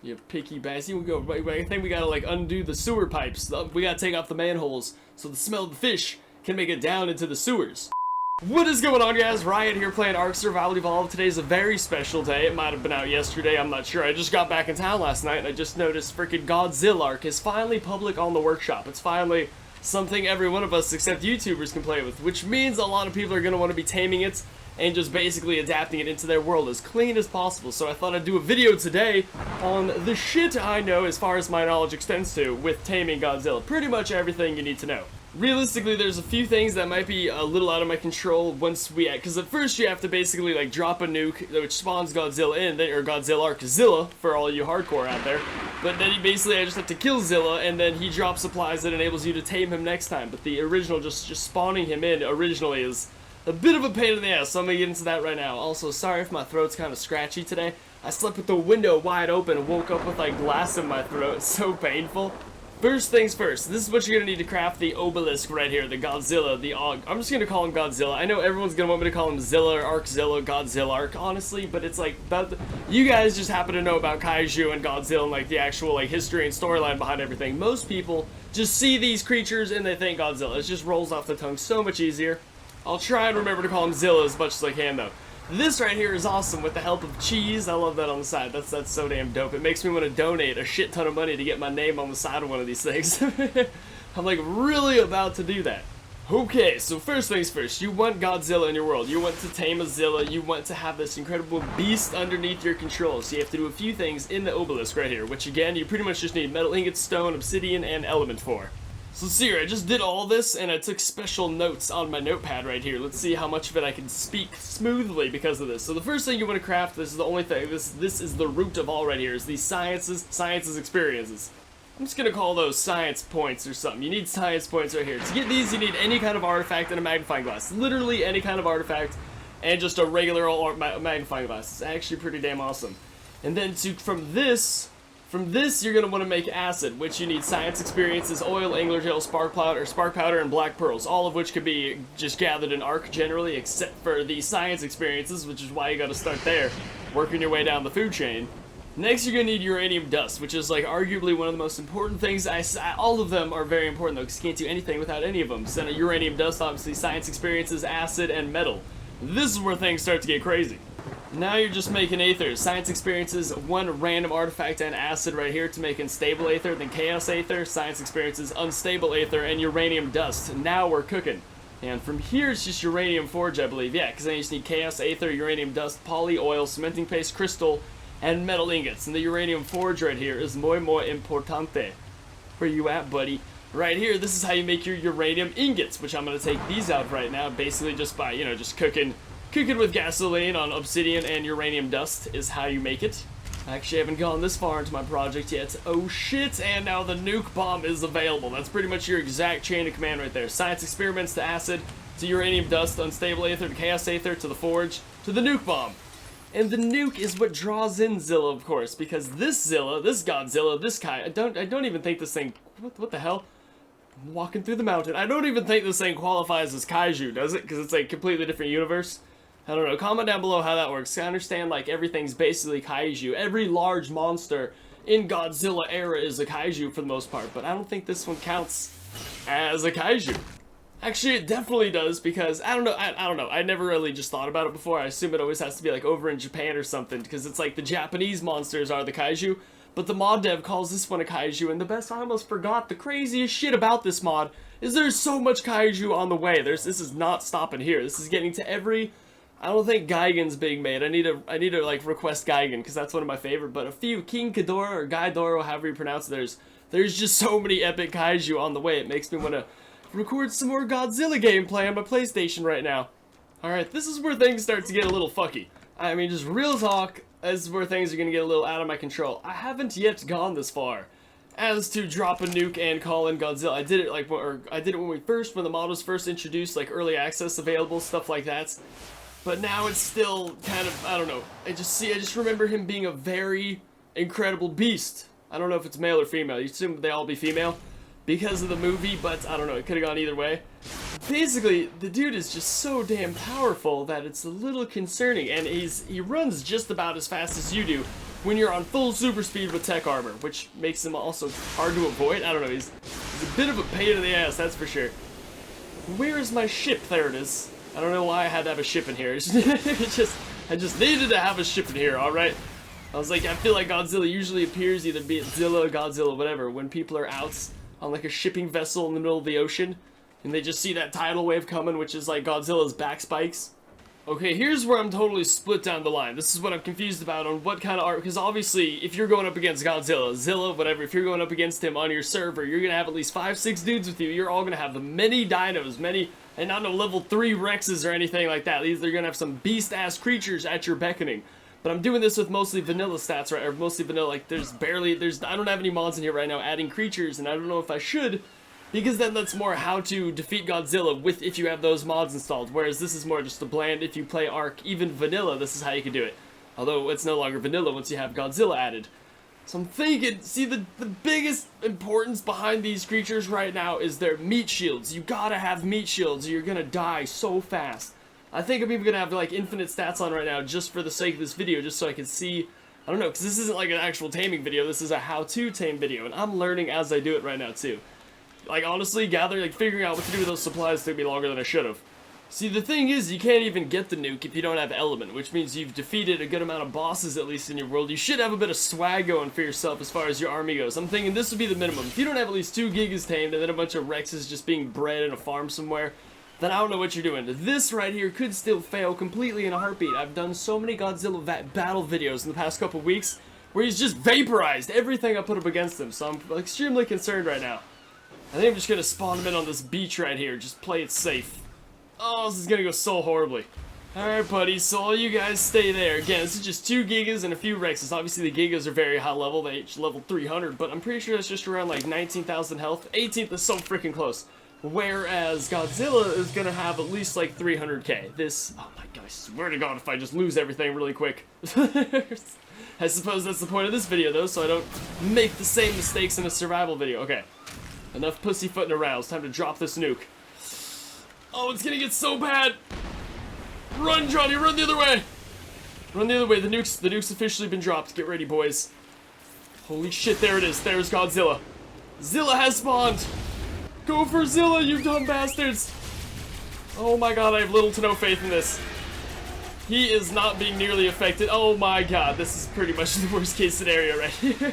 You picky bastard. I think we gotta like undo the sewer pipes. We gotta take off the manholes so the smell of the fish can make it down into the sewers. What is going on, guys? Riot here playing Ark Survival Evolved. Today's a very special day. It might have been out yesterday, I'm not sure. I just got back in town last night and I just noticed freaking GODZILLARK is finally public on the workshop. It's finally something every one of us except YouTubers can play with, which means a lot of people are going to want to be taming it and just basically adapting it into their world as clean as possible. So I thought I'd do a video today on the shit I know as far as my knowledge extends to with taming Godzilla. Pretty much everything you need to know. Realistically, there's a few things that might be a little out of my control once we, because at first you have to basically like drop a nuke which spawns Godzilla in, or GODZILLARK for all you hardcore out there. But then I just have to kill Zilla, and then he drops supplies that enables you to tame him next time. But the original, just spawning him in originally is a bit of a pain in the ass, so I'm gonna get into that right now. Also, sorry if my throat's kind of scratchy today. I slept with the window wide open and woke up with like glass in my throat. It's so painful. First things first, this is what you're gonna need to craft the obelisk right here, the Godzilla, the I'm just gonna call him Godzilla. I know everyone's gonna want me to call him Zilla, or Arkzilla, GODZILLARK, honestly, but it's like, you guys just happen to know about Kaiju and Godzilla and like the actual like history and storyline behind everything. Most people just see these creatures and they think Godzilla. It just rolls off the tongue so much easier. I'll try and remember to call him Zilla as much as I can though. This right here is awesome with the help of cheese. I love that on the side. That's so damn dope. It makes me want to donate a shit ton of money to get my name on the side of one of these things. I'm like really about to do that. Okay, so first things first, you want Godzilla in your world. You want to tame a Zilla. You want to have this incredible beast underneath your control. So you have to do a few things in the obelisk right here, which again, you pretty much just need metal ingots, stone, obsidian, and element for. So see here, I just did all this and I took special notes on my notepad right here. Let's see how much of it I can speak smoothly because of this. So the first thing you want to craft, this is the only thing, this is the root of all right here, is these sciences experiences. I'm just gonna call those science points or something. You need science points right here. To get these, you need any kind of artifact and a magnifying glass. Literally any kind of artifact and just a regular old magnifying glass. It's actually pretty damn awesome. And then from this, you're going to want to make acid, which you need science experiences, oil, angler gel, spark powder, and black pearls, all of which could be just gathered in Ark generally, except for the science experiences, which is why you got to start there, working your way down the food chain. Next, you're going to need uranium dust, which is like arguably one of the most important things. All of them are very important though, because you can't do anything without any of them. So uranium dust, obviously, science experiences, acid, and metal. This is where things start to get crazy. Now you're just making aethers. Science experiences, one random artifact and acid right here to make unstable aether, then chaos aether, science experiences, unstable aether, and uranium dust. Now we're cooking. And from here it's just uranium forge, I believe. Yeah, because then you just need chaos aether, uranium dust, poly, oil, cementing paste, crystal, and metal ingots. And the uranium forge right here is muy importante. Where you at, buddy? Right here, this is how you make your uranium ingots, which I'm going to take these out right now, basically just by, just cooking with gasoline on obsidian and uranium dust is how you make it. I actually haven't gone this far into my project yet. Oh shit, and now the nuke bomb is available. That's pretty much your exact chain of command right there. Science experiments to acid, to uranium dust, unstable aether, to chaos aether, to the forge, to the nuke bomb. And the nuke is what draws in Zilla, of course, because this Zilla, this Godzilla, this Kai, I don't even think this thing, what the hell? I'm walking through the mountain. I don't even think this thing qualifies as Kaiju, does it? Because it's like a completely different universe. I don't know, comment down below how that works. I understand like everything's basically Kaiju. Every large monster in Godzilla era is a Kaiju for the most part, but I don't think this one counts as a Kaiju. Actually, it definitely does because, I don't know, I never really just thought about it before. I assume it always has to be like over in Japan or something because it's like the Japanese monsters are the Kaiju, but the mod dev calls this one a Kaiju, and the best, I almost forgot, the craziest shit about this mod is there's so much Kaiju on the way. This is not stopping here. This is getting to every... I don't think Gigan's being made. I need to like request Gigan because that's one of my favorite. But a few King Ghidorah or Ghidorah, however you pronounce it, there's just so many epic Kaiju on the way. It makes me want to record some more Godzilla gameplay on my PlayStation right now. All right, this is where things start to get a little fucky. I mean, just real talk. This is where things are gonna get a little out of my control. I haven't yet gone this far as to drop a nuke and call in Godzilla. I did it like, I did it when the mod was first introduced, like early access available, stuff like that. But now it's still kind of, I don't know. I just remember him being a very incredible beast. I don't know if it's male or female. You assume they all be female because of the movie, but I don't know. It could have gone either way. Basically, the dude is just so damn powerful that it's a little concerning, and he runs just about as fast as you do, when you're on full super speed with tech armor, which makes him also hard to avoid. I don't know, he's a bit of a pain in the ass, that's for sure. Where is my ship? There it is. I don't know why I had to have a ship in here. I just needed to have a ship in here, alright? I was like, I feel like Godzilla usually appears, either be it Zilla, Godzilla, whatever, when people are out on like a shipping vessel in the middle of the ocean, and they just see that tidal wave coming, which is like Godzilla's back spikes. Okay, here's where I'm totally split down the line. This is what I'm confused about on what kind of art, because obviously, if you're going up against Godzilla, Zilla, whatever, if you're going up against him on your server, you're gonna have at least 5-6 dudes with you. You're all gonna have the many dinos, and not no level 3 Rexes or anything like that. These are gonna have some beast-ass creatures at your beckoning. But I'm doing this with mostly vanilla stats, right? Or mostly vanilla, like, I don't have any mods in here right now adding creatures, and I don't know if I should, because then that's more how to defeat Godzilla with if you have those mods installed, whereas this is more just a bland, if you play Ark, even vanilla, this is how you can do it. Although, it's no longer vanilla once you have Godzilla added. So I'm thinking, see, the biggest importance behind these creatures right now is their meat shields. You gotta have meat shields, or you're gonna die so fast. I think I'm even gonna have, like, infinite stats on right now, just for the sake of this video, just so I can see, I don't know, because this isn't like an actual taming video, this is a how-to tame video, and I'm learning as I do it right now, too. Like, honestly, figuring out what to do with those supplies took me longer than I should have. See, the thing is, you can't even get the nuke if you don't have element, which means you've defeated a good amount of bosses, at least in your world. You should have a bit of swag going for yourself as far as your army goes. I'm thinking this would be the minimum. If you don't have at least 2 gigas tamed and then a bunch of Rexes just being bred in a farm somewhere, then I don't know what you're doing. This right here could still fail completely in a heartbeat. I've done so many Godzilla battle videos in the past couple weeks where he's just vaporized everything I put up against him, so I'm extremely concerned right now. I think I'm just gonna spawn him in on this beach right here, just play it safe. Oh, this is gonna go so horribly. Alright, buddy, so all you guys stay there. Again, this is just 2 gigas and a few Rexes. Obviously, the gigas are very high level, they each level 300, but I'm pretty sure that's just around like 19,000 health. 18th is so freaking close. Whereas Godzilla is gonna have at least like 300k. This, oh my god, I swear to god if I just lose everything really quick. I suppose that's the point of this video though, so I don't make the same mistakes in a survival video. Okay, enough pussyfooting around, it's time to drop this nuke. Oh, it's gonna get so bad! Run, Johnny, run the other way! Run the other way, the nuke's officially been dropped. Get ready, boys. Holy shit, there it is, there's Godzilla. Zilla has spawned! Go for Zilla, you dumb bastards! Oh my god, I have little to no faith in this. He is not being nearly affected. Oh my god, this is pretty much the worst case scenario right here.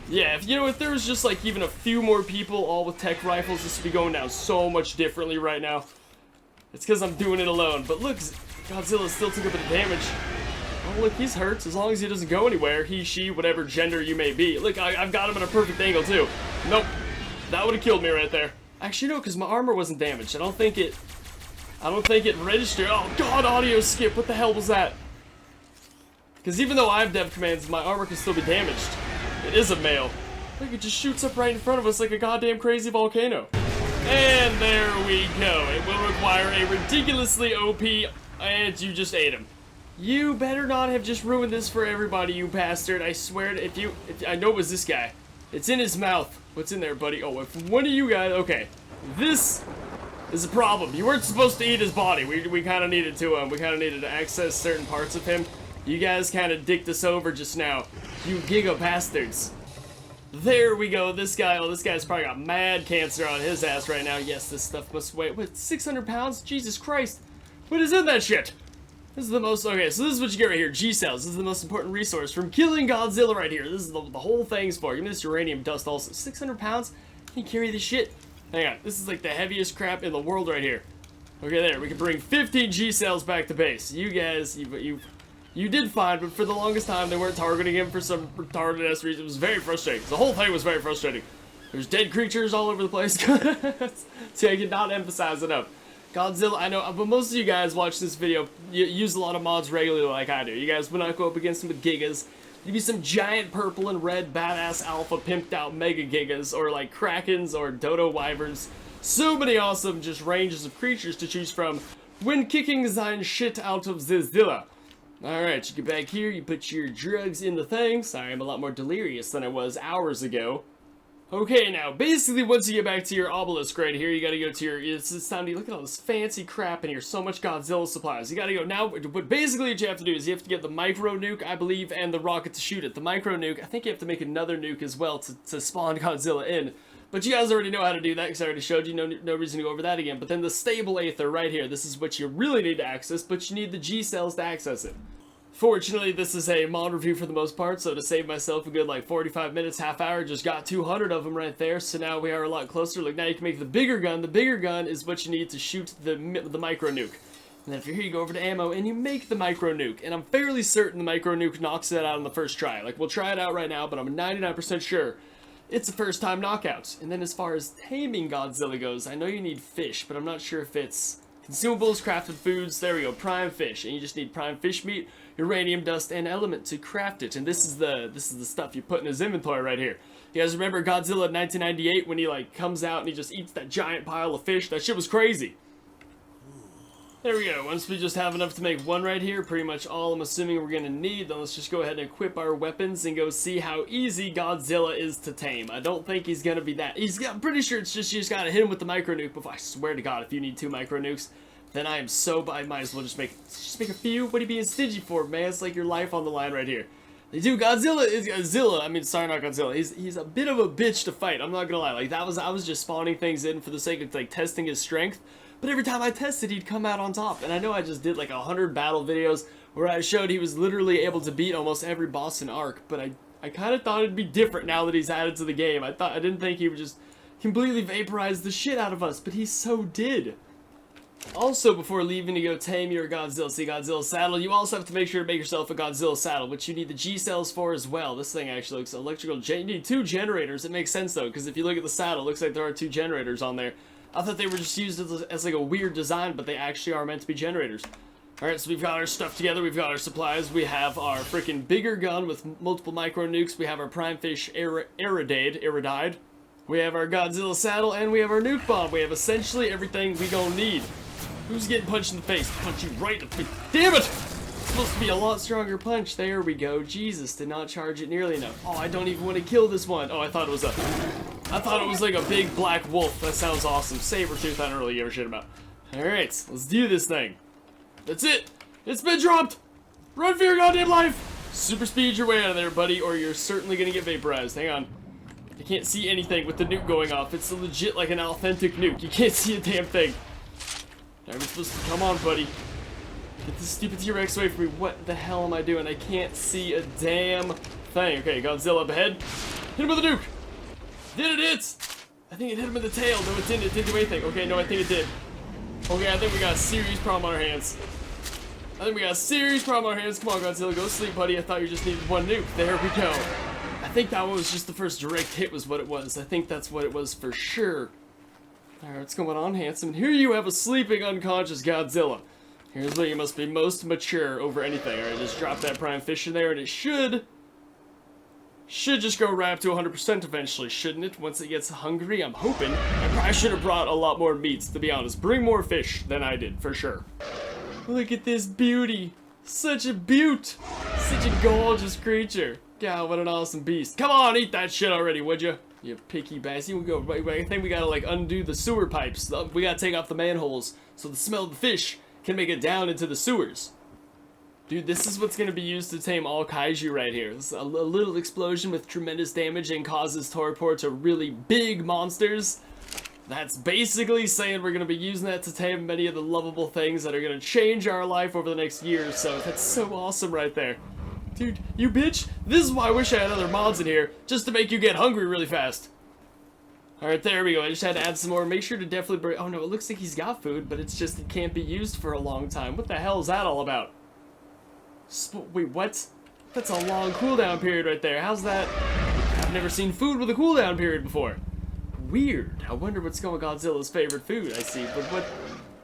Yeah, if there was just like even a few more people all with tech rifles, this would be going down so much differently right now. It's because I'm doing it alone. But look, Godzilla still took a bit of damage. Oh look, he's hurt as long as he doesn't go anywhere. He, she, whatever gender you may be. Look, I've got him at a perfect angle too. Nope. That would have killed me right there. Actually, no, because my armor wasn't damaged. I don't think it registered. Oh god, audio skip. What the hell was that? Because even though I have dev commands, my armor can still be damaged. It is a male. Look, it just shoots up right in front of us like a goddamn crazy volcano. And there we go. It will require a ridiculously OP, and you just ate him. You better not have just ruined this for everybody, you bastard. I swear to, if I know it was this guy. It's in his mouth. What's in there, buddy? Oh, if one of you guys, okay. This is a problem. You weren't supposed to eat his body. We kind of needed to, we kind of needed to access certain parts of him. You guys kind of dicked us over just now. You giga bastards. There we go. This guy, oh, this guy's probably got mad cancer on his ass right now. Yes, this stuff must weigh, what, 600 pounds? Jesus Christ. What is in that shit? This is the most, okay, so this is what you get right here. G-cells. This is the most important resource from killing Godzilla right here. This is the whole thing's for. Give me this uranium dust also. 600 pounds? Can you carry this shit? Hang on. This is like the heaviest crap in the world right here. Okay, there. We can bring 15 G-cells back to base. You guys, you did fine, but for the longest time, they weren't targeting him for some retarded-ass reason. It was very frustrating. The whole thing was very frustrating. There's dead creatures all over the place. See, I cannot emphasize enough. Godzilla, I know, but most of you guys watch this video, you use a lot of mods regularly like I do. You guys would not go up against them with gigas. You'd be some giant purple and red badass alpha pimped out mega gigas, or like krakens or dodo wyverns. So many awesome just ranges of creatures to choose from when kicking sein shit out of Zilla. Alright, you get back here, you put your drugs in the thing. Sorry, I'm a lot more delirious than I was hours ago. Okay, now, basically, once you get back to your obelisk right here, you gotta go to your, it's time to look at all this fancy crap in here, so much Godzilla supplies. You gotta go, now, what basically what you have to do is you have to get the micro nuke, I believe, and the rocket to shoot it. The micro nuke, I think you have to make another nuke as well to spawn Godzilla in. But you guys already know how to do that, because I already showed you, no reason to go over that again. But then the stable aether right here, this is what you really need to access, but you need the G cells to access it. Fortunately, this is a mod review for the most part, so to save myself a good like 45 minutes, half hour, just got 200 of them right there, so now we are a lot closer. Look, now you can make the bigger gun. The bigger gun is what you need to shoot the micro nuke. And then if you're here, you go over to ammo, and you make the micro nuke. And I'm fairly certain the micro nuke knocks it out on the first try. Like, we'll try it out right now, but I'm 99% sure it's a first time knockout. And then as far as taming Godzilla goes, I know you need fish, but I'm not sure if it's consumables, crafted foods. There we go, prime fish, and you just need prime fish meat, uranium dust, and element to craft it. And this is the stuff you put in his inventory right here. You guys remember Godzilla in 1998 when he like comes out and he just eats that giant pile of fish? That shit was crazy. There we go. Once we just have enough to make one right here, pretty much all I'm assuming we're gonna need, then let's just go ahead and equip our weapons and go see how easy Godzilla is to tame. I don't think he's gonna be that. I'm pretty sure it's just you just gotta hit him with the micro nuke. Before I swear to God, if you need 2 micro nukes, then I am so, I might as well just make a few. What are you being stingy for, man? It's like your life on the line right here. Dude, Godzilla is Godzilla. I mean, sorry, not Godzilla. He's a bit of a bitch to fight. I'm not gonna lie. Like I was just spawning things in for the sake of like testing his strength. But every time I tested, he'd come out on top. And I know I just did like 100 battle videos where I showed he was literally able to beat almost every boss in Ark. But I kind of thought it'd be different now that he's added to the game. I didn't think he would just completely vaporize the shit out of us, but he so did. Also, before leaving to go tame your Godzilla, see Godzilla saddle, you also have to make sure to make yourself a Godzilla saddle, which you need the G cells for as well. This thing actually looks electrical. You need 2 generators. It makes sense though, because if you look at the saddle, it looks like there are 2 generators on there. I thought they were just used as like a weird design, but they actually are meant to be generators. Alright, so we've got our stuff together, we've got our supplies, we have our freaking bigger gun with multiple micro nukes, we have our prime fish iridide, we have our Godzilla saddle, and we have our nuke bomb. We have essentially everything we gonna need. Who's getting punched in the face? Punch you right in the face. Damn it! It's supposed to be a lot stronger punch. There we go. Jesus, did not charge it nearly enough. Oh, I don't even want to kill this one. Oh, I thought it was like a big black wolf. That sounds awesome. Saber-tooth, I don't really give a shit about. Alright, let's do this thing. That's it. It's been dropped. Run for your goddamn life. Super speed your way out of there, buddy, or you're certainly gonna get vaporized. Hang on. I can't see anything with the nuke going off. It's legit like an authentic nuke. You can't see a damn thing. I'm supposed to, come on, buddy. Get this stupid T-Rex away from me. What the hell am I doing? I can't see a damn thing. Okay, Godzilla up ahead. Hit him with a nuke. Did it hit? I think it hit him in the tail. No, it didn't. It didn't do anything. Okay, no, I think it did. Okay, I think we got a serious problem on our hands. Come on, Godzilla. Go sleep, buddy. I thought you just needed 1 nuke. There we go. I think that one was just the first direct hit was what it was. I think that's what it was for sure. Alright, what's going on, handsome? And here you have a sleeping, unconscious Godzilla. Here's where you must be most mature over anything. Alright, just drop that prime fish in there, and it should just go right up to 100% eventually, shouldn't it? Once it gets hungry, I'm hoping. I should have brought a lot more meats, to be honest. Bring more fish than I did, for sure. Look at this beauty. Such a beaut. Such a gorgeous creature. God, what an awesome beast. Come on, eat that shit already, would you? You picky bastard. I think we gotta like undo the sewer pipes. We gotta take off the manholes so the smell of the fish can make it down into the sewers. Dude, this is what's gonna be used to tame all kaiju right here. This is a little explosion with tremendous damage and causes torpor to really big monsters. That's basically saying we're gonna be using that to tame many of the lovable things that are gonna change our life over the next year or so. That's so awesome right there. Dude, you bitch! This is why I wish I had other mods in here, just to make you get hungry really fast. Alright, there we go. I just had to add some more. Make sure to definitely bring... Oh no, it looks like he's got food, but it's just it can't be used for a long time. What the hell is that all about? Wait, what? That's a long cooldown period right there. How's that? I've never seen food with a cooldown period before. Weird. I wonder what's going on Godzilla's favorite food, I see. But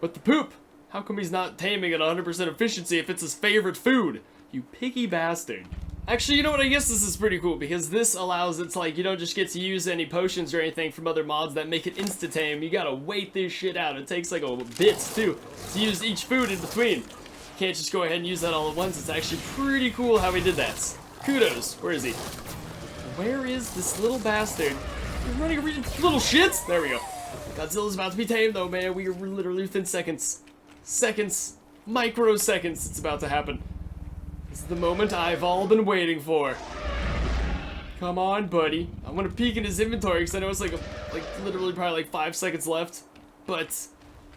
what the poop? How come he's not taming at 100% efficiency if it's his favorite food? You picky bastard. Actually, you know what? I guess this is pretty cool because this allows it's like you don't just get to use any potions or anything from other mods that make it insta-tame. You gotta wait this shit out. It takes like a bits too to use each food in between. You can't just go ahead and use that all at once. It's actually pretty cool how he did that. Kudos. Where is he? Where is this little bastard You're running over, you little shits! There we go. Godzilla's about to be tamed, though, man. We are literally within seconds. Seconds. Microseconds. It's about to happen. This is the moment I've all been waiting for. Come on, buddy. I want to peek in his inventory because I know it's like literally probably like 5 seconds left. But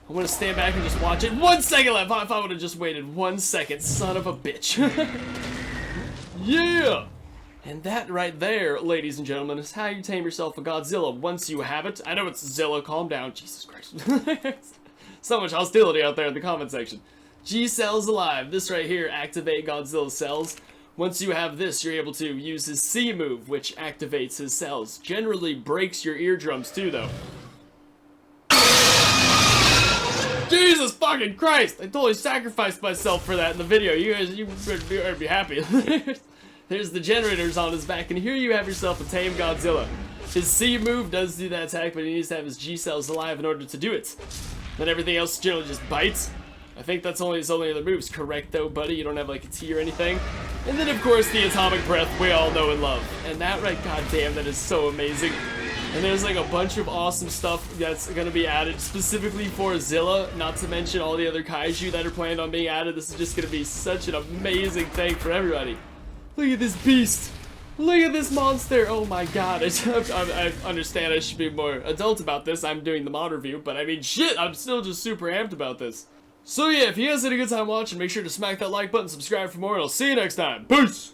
I want to stand back and just watch it. 1 second left. If I would have just waited 1 second, son of a bitch. Yeah! And that right there, ladies and gentlemen, is how you tame yourself a Godzilla once you have it. I know it's Zilla, calm down. Jesus Christ. So much hostility out there in the comment section. G cells alive. This right here, activate Godzilla's cells. Once you have this, you're able to use his C move, which activates his cells. Generally breaks your eardrums too, though. Jesus fucking Christ! I totally sacrificed myself for that in the video. You guys, you better be happy. There's the generators on his back, and here you have yourself a tame Godzilla. His C move does do that attack, but he needs to have his G cells alive in order to do it. Then everything else generally just bites. I think that's only his only other moves. Correct though, buddy? You don't have like a T or anything. And then of course the atomic breath we all know and love. And that right, goddamn, that is so amazing. And there's like a bunch of awesome stuff that's gonna be added specifically for Zilla, not to mention all the other kaiju that are planned on being added. This is just gonna be such an amazing thing for everybody. Look at this beast. Look at this monster. Oh my god. I understand I should be more adult about this. I'm doing the mod review, but I mean, shit, I'm still just super amped about this. So yeah, if you guys had a good time watching, make sure to smack that like button, subscribe for more, and I'll see you next time. Peace!